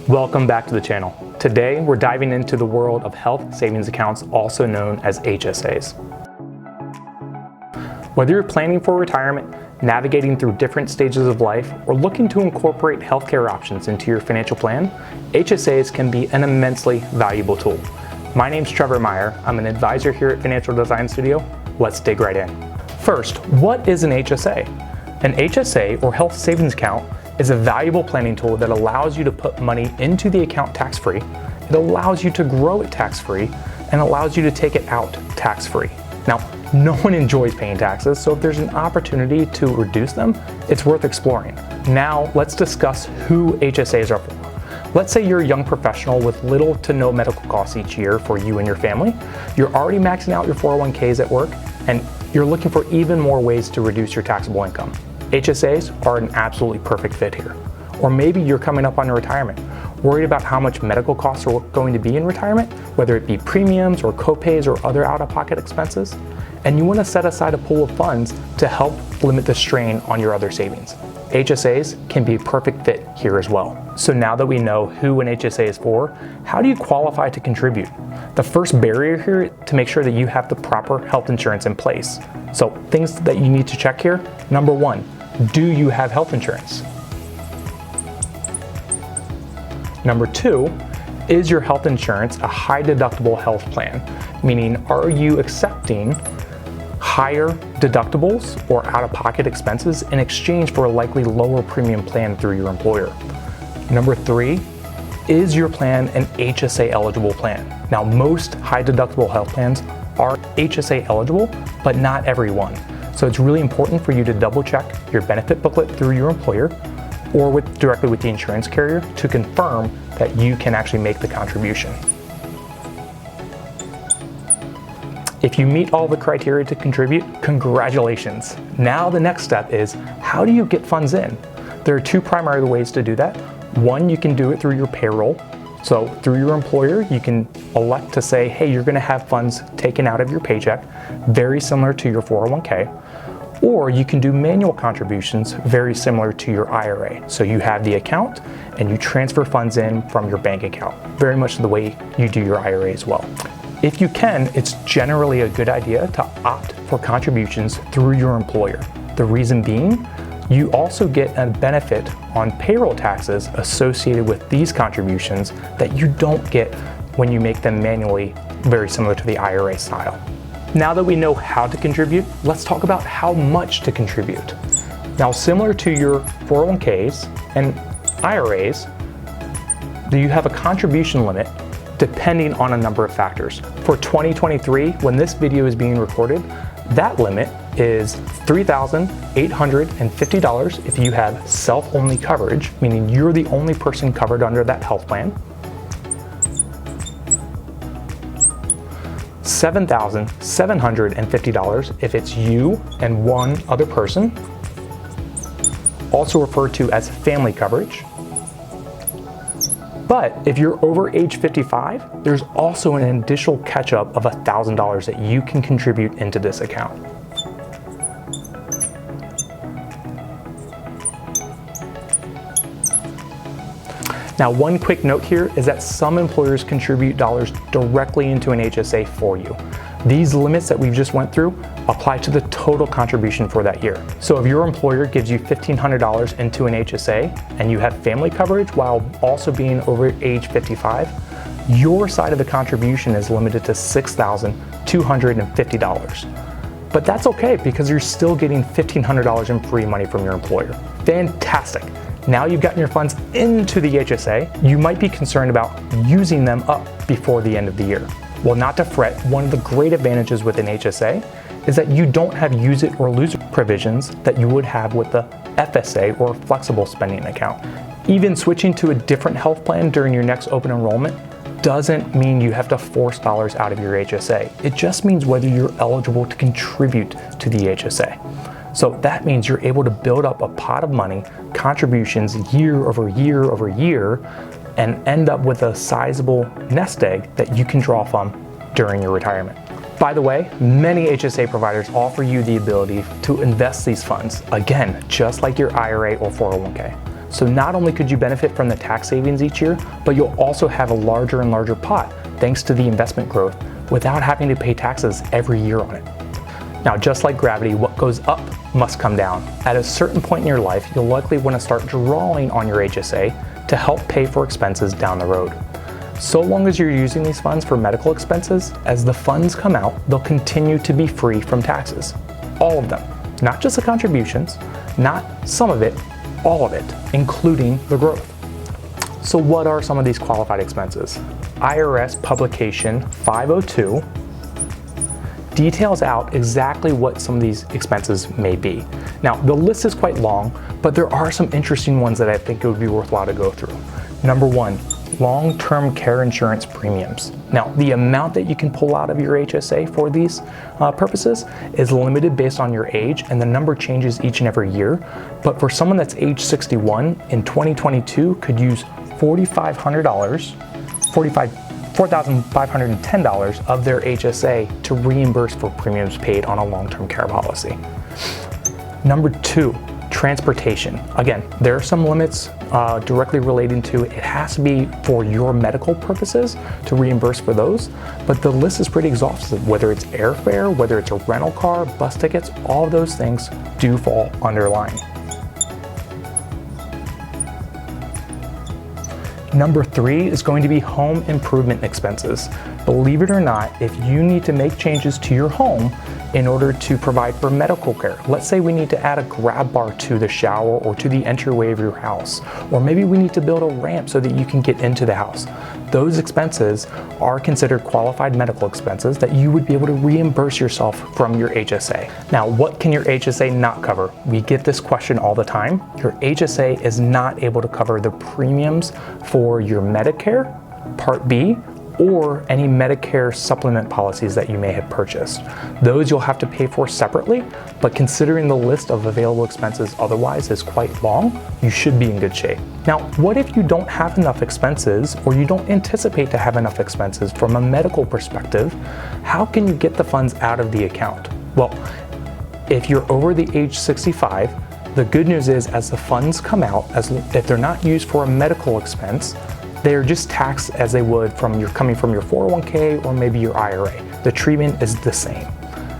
Welcome back to the channel. Today, we're diving into the world of health savings accounts, also known as HSAs. Whether you're planning for retirement, navigating through different stages of life, or looking to incorporate healthcare options into your financial plan, HSAs can be an immensely valuable tool. My name's Trevor Meyer. I'm an advisor here at Financial Design Studio. Let's dig right in. First, what is an HSA? An HSA, or health savings account, is a valuable planning tool that allows you to put money into the account tax-free. It allows you to grow it tax-free and allows you to take it out tax-free. Now, no one enjoys paying taxes, so if there's an opportunity to reduce them, it's worth exploring. Now, let's discuss who HSAs are for. Let's say you're a young professional with little to no medical costs each year for you and your family. You're already maxing out your 401ks at work, and you're looking for even more ways to reduce your taxable income. HSAs are an absolutely perfect fit here. Or maybe you're coming up on retirement, worried about how much medical costs are going to be in retirement, whether it be premiums or copays or other out-of-pocket expenses, and you want to set aside a pool of funds to help limit the strain on your other savings. HSAs can be a perfect fit here as well. So now that we know who an HSA is for, how do you qualify to contribute? The first barrier here is to make sure that you have the proper health insurance in place. So things that you need to check here. Number one, do you have health insurance? Number two, is your health insurance a high deductible health plan? Meaning, are you accepting higher deductibles or out-of-pocket expenses in exchange for a likely lower premium plan through your employer? Number three, is your plan an HSA eligible plan? Now, most high deductible health plans are HSA eligible, but not every one. So it's really important for you to double check your benefit booklet through your employer or directly with the insurance carrier to confirm that you can actually make the contribution. If you meet all the criteria to contribute, congratulations. Now the next step is, how do you get funds in? There are two primary ways to do that. One, you can do it through your payroll. So through your employer, you can elect to say, hey, you're gonna have funds taken out of your paycheck, very similar to your 401k. Or you can do manual contributions, very similar to your IRA. So you have the account and you transfer funds in from your bank account, very much the way you do your IRA as well. If you can, it's generally a good idea to opt for contributions through your employer. The reason being, you also get a benefit on payroll taxes associated with these contributions that you don't get when you make them manually, very similar to the IRA style. Now that we know how to contribute, let's talk about how much to contribute. Now, similar to your 401ks and IRAs, you have a contribution limit depending on a number of factors. For 2023, when this video is being recorded, that limit is $3,850 if you have self-only coverage, meaning you're the only person covered under that health plan. $7,750 if it's you and one other person, also referred to as family coverage. But if you're over age 55, there's also an additional catch-up of $1,000 that you can contribute into this account. Now, one quick note here is that some employers contribute dollars directly into an HSA for you. These limits that we've just went through apply to the total contribution for that year. So if your employer gives you $1,500 into an HSA and you have family coverage while also being over age 55, your side of the contribution is limited to $6,250. But that's okay because you're still getting $1,500 in free money from your employer. Fantastic. Now you've gotten your funds into the HSA, you might be concerned about using them up before the end of the year. Well, not to fret, one of the great advantages with an HSA is that you don't have use it or lose it provisions that you would have with the FSA or flexible spending account. Even switching to a different health plan during your next open enrollment doesn't mean you have to force dollars out of your HSA. It just means whether you're eligible to contribute to the HSA. So that means you're able to build up a pot of money, contributions year over year over year, and end up with a sizable nest egg that you can draw from during your retirement. By the way, many HSA providers offer you the ability to invest these funds, again, just like your IRA or 401k. So not only could you benefit from the tax savings each year, but you'll also have a larger and larger pot thanks to the investment growth without having to pay taxes every year on it. Now, just like gravity, what goes up must come down. At a certain point in your life, you'll likely want to start drawing on your HSA to help pay for expenses down the road. So long as you're using these funds for medical expenses, as the funds come out, they'll continue to be free from taxes. All of them, not just the contributions, not some of it, all of it, including the growth. So what are some of these qualified expenses? IRS Publication 502 details out exactly what some of these expenses may be. Now, the list is quite long, but there are some interesting ones that I think it would be worthwhile to go through. Number one, long-term care insurance premiums. Now, the amount that you can pull out of your HSA for these purposes is limited based on your age, and the number changes each and every year. But for someone that's age 61 in 2022 could use $4,510 of their HSA to reimburse for premiums paid on a long-term care policy. Number two, transportation. Again, there are some limits directly relating to it has to be for your medical purposes to reimburse for those, but the list is pretty exhaustive. Whether it's airfare, whether it's a rental car, bus tickets, all of those things do fall under line. Number three is going to be home improvement expenses. Believe it or not, if you need to make changes to your home in order to provide for medical care, let's say we need to add a grab bar to the shower or to the entryway of your house, or maybe we need to build a ramp so that you can get into the house. Those expenses are considered qualified medical expenses that you would be able to reimburse yourself from your HSA. Now, what can your HSA not cover? We get this question all the time. Your HSA is not able to cover the premiums for your Medicare, Part B, or any Medicare supplement policies that you may have purchased. Those you'll have to pay for separately, but considering the list of available expenses otherwise is quite long, you should be in good shape. Now, what if you don't have enough expenses or you don't anticipate to have enough expenses from a medical perspective? How can you get the funds out of the account? Well, if you're over the age 65, the good news is as the funds come out, if they're not used for a medical expense, they're just taxed as they would coming from your 401k or maybe your IRA. The treatment is the same.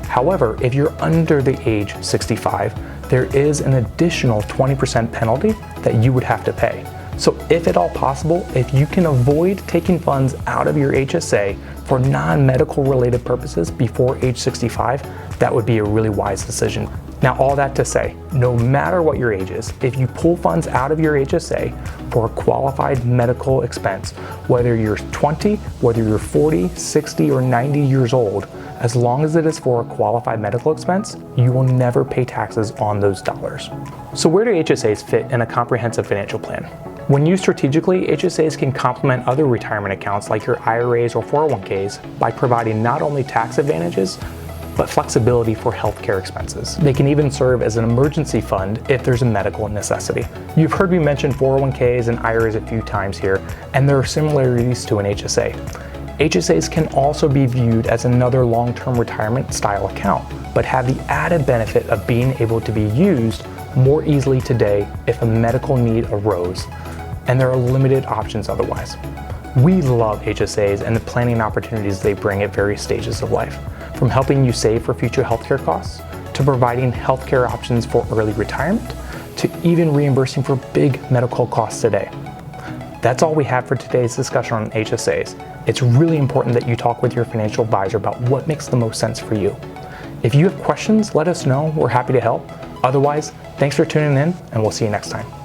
However, if you're under the age 65, there is an additional 20% penalty that you would have to pay. So if at all possible, if you can avoid taking funds out of your HSA for non-medical related purposes before age 65, that would be a really wise decision. Now, all that to say, no matter what your age is, if you pull funds out of your HSA for a qualified medical expense, whether you're 20, whether you're 40, 60, or 90 years old, as long as it is for a qualified medical expense, you will never pay taxes on those dollars. So where do HSAs fit in a comprehensive financial plan? When used strategically, HSAs can complement other retirement accounts like your IRAs or 401ks by providing not only tax advantages, but flexibility for healthcare expenses. They can even serve as an emergency fund if there's a medical necessity. You've heard me mention 401ks and IRAs a few times here, and there are similarities to an HSA. HSAs can also be viewed as another long-term retirement style account, but have the added benefit of being able to be used more easily today if a medical need arose, and there are limited options otherwise. We love HSAs and the planning opportunities they bring at various stages of life, from helping you save for future healthcare costs, to providing healthcare options for early retirement, to even reimbursing for big medical costs today. That's all we have for today's discussion on HSAs. It's really important that you talk with your financial advisor about what makes the most sense for you. If you have questions, let us know. We're happy to help. Otherwise, thanks for tuning in, and we'll see you next time.